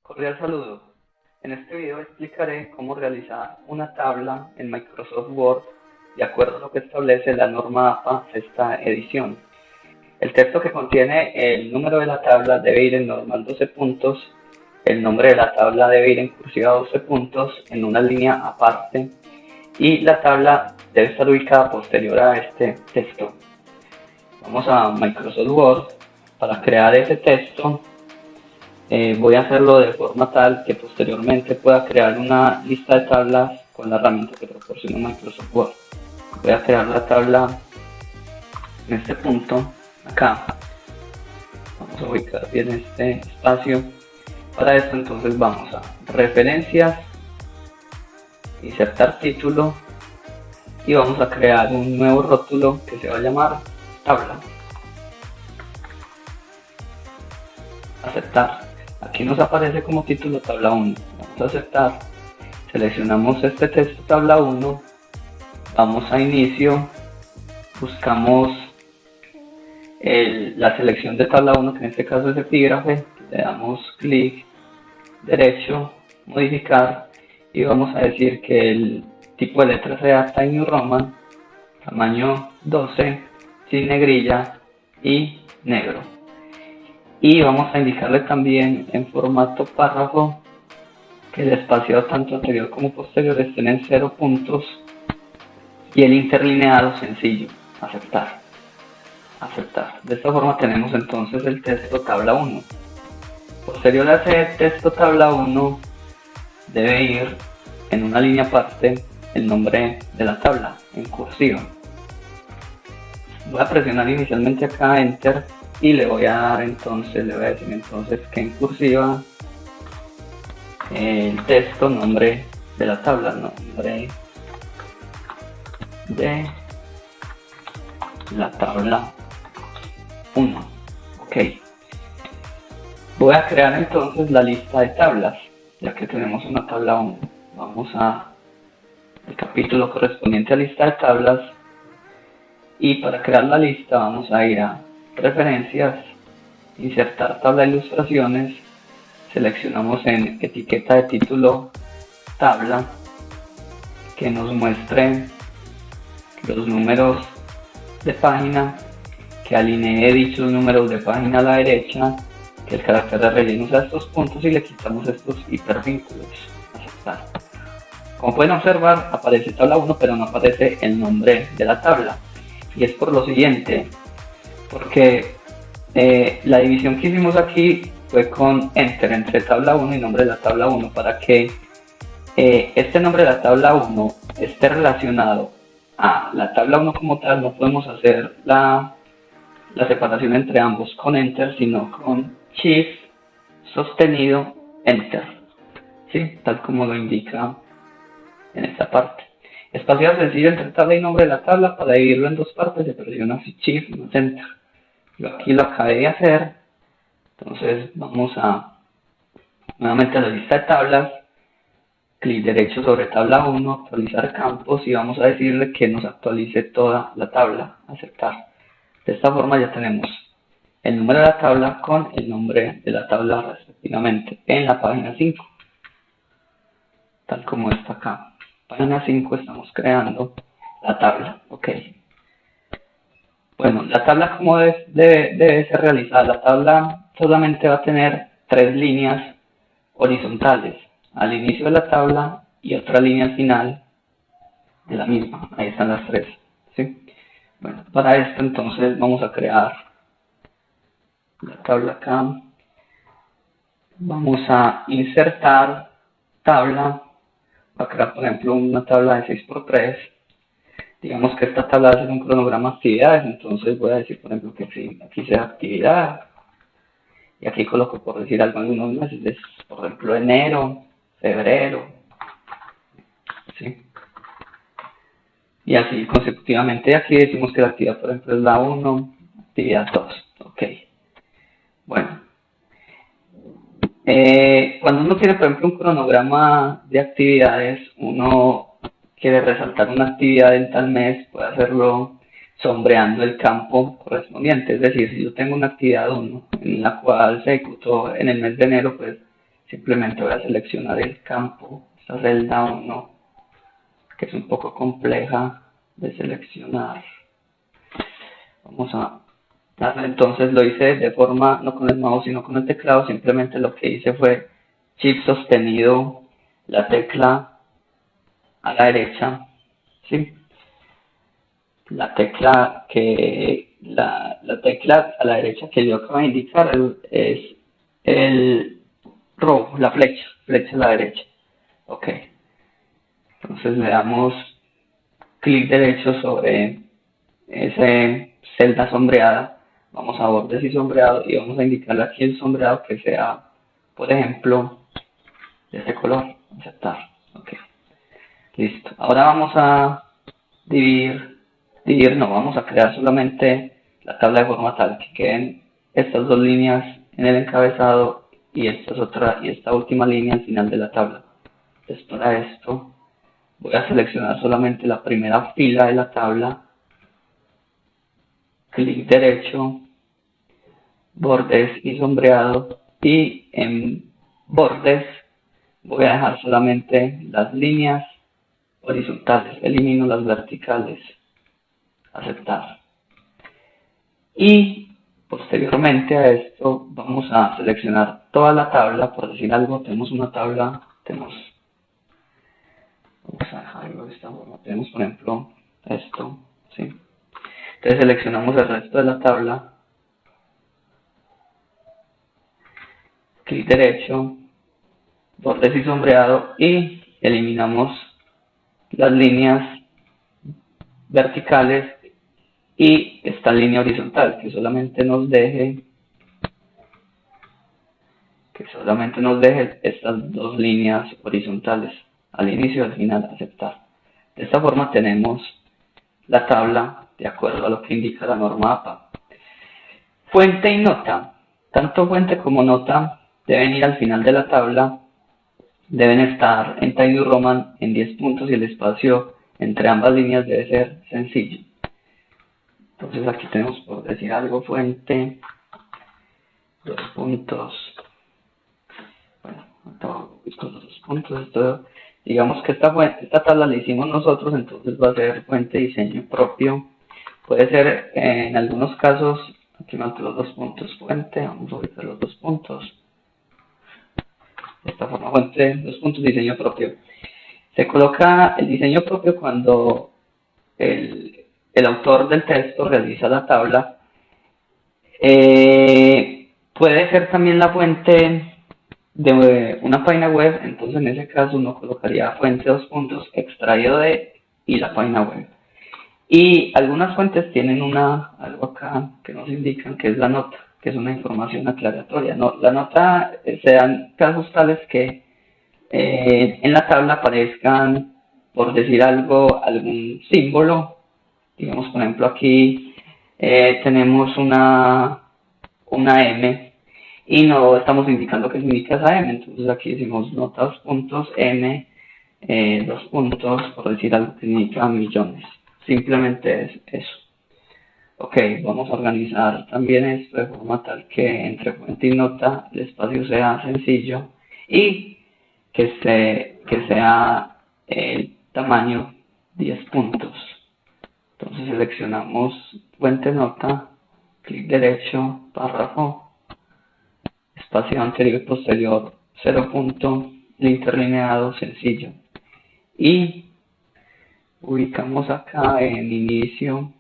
Cordial saludo. En este video explicaré cómo realizar una tabla en Microsoft Word de acuerdo a lo que establece la norma APA sexta edición. El texto que contiene el número de la tabla debe ir en normal 12 puntos, el nombre de la tabla debe ir en cursiva 12 puntos en una línea aparte y la tabla debe estar ubicada posterior a este texto. Vamos a Microsoft Word. Para crear ese texto voy a hacerlo de forma tal que posteriormente pueda crear una lista de tablas con la herramienta que proporciona Microsoft Word. Voy a crear la tabla en este punto, acá. Vamos a ubicar bien este espacio. Para esto entonces vamos a referencias, insertar título y vamos a crear un nuevo rótulo que se va a llamar tabla. Aceptar. Aquí nos aparece como título tabla 1. Vamos a aceptar. Seleccionamos este texto tabla 1. Vamos a inicio. Buscamos la selección de tabla 1, que en este caso es epígrafe. Le damos clic derecho, modificar. Y vamos a decir que el tipo de letra sea Times New Roman, tamaño 12, sin negrilla y negro. Y vamos a indicarle también en formato párrafo que el espaciado tanto anterior como posterior estén en 0 puntos y el interlineado sencillo. Aceptar. Aceptar. De esta forma tenemos entonces el texto tabla 1. Posterior a ese texto tabla 1 debe ir en una línea aparte el nombre de la tabla en cursiva. Voy a presionar inicialmente acá Enter y le voy a decir entonces que en cursiva el texto, nombre de la tabla, nombre de la tabla 1. Ok. Voy a crear entonces la lista de tablas, ya que tenemos una tabla 1. Vamos al capítulo correspondiente a lista de tablas. Y para crear la lista vamos a ir a referencias, insertar tabla de ilustraciones, seleccionamos en etiqueta de título tabla, que nos muestre los números de página, que alinee dichos números de página a la derecha, que el carácter de relleno sea estos puntos y le quitamos estos hipervínculos. Aceptar. Como pueden observar, aparece tabla 1 pero no aparece el nombre de la tabla. Y es por lo siguiente, porque la división que hicimos aquí fue con Enter entre tabla 1 y nombre de la tabla 1 para que este nombre de la tabla 1 esté relacionado a la tabla 1 como tal. No podemos hacer la separación entre ambos con Enter, sino con Shift sostenido Enter, ¿sí? Tal como lo indica en esta parte. Espaciado sencillo entre tabla y nombre de la tabla. Para dividirlo en dos partes se presiona Shift más Enter. Yo aquí lo acabé de hacer. Entonces vamos nuevamente a la lista de tablas, clic derecho sobre tabla 1, actualizar campos y vamos a decirle que nos actualice toda la tabla. Aceptar. De esta forma ya tenemos el número de la tabla con el nombre de la tabla respectivamente en la página 5, tal como está acá. Página 5 estamos creando la tabla. Ok. Bueno, la tabla como debe ser realizada. La tabla solamente va a tener 3 líneas horizontales al inicio de la tabla y otra línea al final de la misma. Ahí están las 3, ¿sí? Bueno, para esto entonces vamos a crear la tabla acá. Vamos a insertar tabla. Voy a crear por ejemplo una tabla de 6×3. Digamos que esta tabla es un cronograma de actividades, entonces voy a decir por ejemplo que sí, aquí sea actividad. Y aquí coloco, por decir algo, algunos meses, por ejemplo enero, febrero, ¿sí? Y así consecutivamente. Aquí decimos que la actividad por ejemplo es la 1, actividad 2, ok. Bueno, cuando uno tiene por ejemplo un cronograma de actividades, uno quiere resaltar una actividad en tal mes, puede hacerlo sombreando el campo correspondiente. Es decir, si yo tengo una actividad 1 en la cual se ejecutó en el mes de enero, pues simplemente voy a seleccionar el campo, esta celda 1, que es un poco compleja de seleccionar. Vamos a darle, entonces lo hice de forma, no con el mouse sino con el teclado, simplemente lo que hice fue Shift sostenido, la tecla a la derecha, ¿sí? La tecla a la derecha que yo acabo de indicar es el row, la flecha a la derecha. Ok, entonces le damos clic derecho sobre esa celda sombreada, vamos a bordes y sombreado y vamos a indicarle aquí el sombreado que sea, por ejemplo, de este color, aceptar. Ok, listo. Ahora vamos a no, vamos a crear solamente la tabla de forma tal que queden estas dos líneas en el encabezado y esta última línea al final de la tabla. Entonces para esto voy a seleccionar solamente la primera fila de la tabla, clic derecho, bordes y sombreado, y en bordes voy a dejar solamente las líneas horizontales, elimino las verticales, aceptar. Y posteriormente a esto vamos a seleccionar toda la tabla, por decir algo, tenemos una tabla, vamos a dejarlo de esta forma, tenemos por ejemplo esto, ¿sí? Entonces seleccionamos el resto de la tabla, clic derecho, bordes y sombreado, y eliminamos las líneas verticales y esta línea horizontal que solamente nos deje estas dos líneas horizontales al inicio y al final, aceptar. De esta forma tenemos la tabla de acuerdo a lo que indica la norma APA. Fuente y nota. Tanto fuente como nota deben ir al final de la tabla, deben estar en Times New Roman en 10 puntos y el espacio entre ambas líneas debe ser sencillo. Entonces aquí tenemos, por decir algo, fuente, dos puntos, bueno, con los dos puntos, esto, digamos que esta tabla la hicimos nosotros, entonces va a ser fuente diseño propio. Puede ser en algunos casos, aquí marco los dos puntos, fuente, vamos a ubicar los dos puntos. De esta forma, fuente, dos puntos, diseño propio. Se coloca el diseño propio cuando el autor del texto realiza la tabla. Puede ser también la fuente de una página web, entonces en ese caso uno colocaría fuente dos puntos, extraído de y la página web. Y algunas fuentes tienen algo acá que nos indican que es la nota, que es una información aclaratoria. No, la nota se dan casos tales que en la tabla aparezcan, por decir algo, algún símbolo. Digamos, por ejemplo, aquí tenemos una M y no estamos indicando qué significa esa M. Entonces aquí decimos nota dos puntos, M, dos puntos, por decir algo que significa millones. Simplemente es eso. Ok, vamos a organizar también esto de forma tal que entre fuente y nota el espacio sea sencillo y que sea el tamaño 10 puntos. Entonces seleccionamos fuente nota, clic derecho, párrafo, espacio anterior y posterior 0 punto, interlineado sencillo. Y ubicamos acá en inicio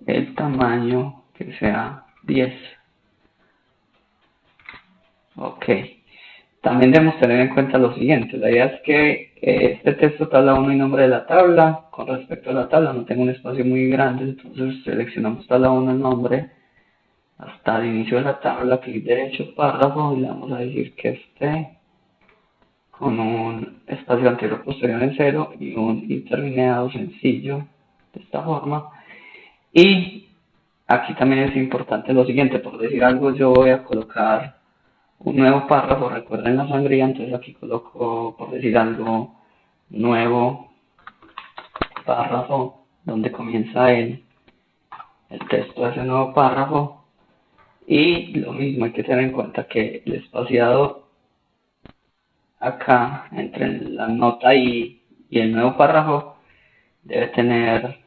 el tamaño que sea 10. Ok. También debemos tener en cuenta lo siguiente. La idea es que este texto tabla 1 y nombre de la tabla. Con respecto a la tabla no tengo un espacio muy grande, entonces seleccionamos tabla 1 el nombre hasta el inicio de la tabla, clic derecho, párrafo, y le vamos a decir que esté con un espacio anterior posterior en 0 y un interlineado sencillo de esta forma. Y aquí también es importante lo siguiente, por decir algo yo voy a colocar un nuevo párrafo, recuerden la sangría, entonces aquí coloco, por decir algo, nuevo párrafo, donde comienza el texto de ese nuevo párrafo. Y lo mismo, hay que tener en cuenta que el espaciado acá entre la nota y el nuevo párrafo debe tener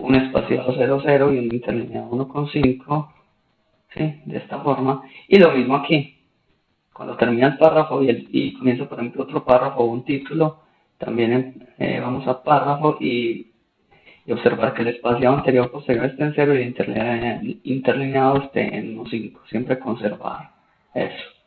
un espaciado 00 y un interlineado 1,5, ¿sí? De esta forma. Y lo mismo aquí. Cuando termina el párrafo y comienza, por ejemplo, otro párrafo o un título, también vamos a párrafo y observar que el espaciado anterior posterior esté en 0 y el interlineado esté en 1,5. Siempre conservar eso.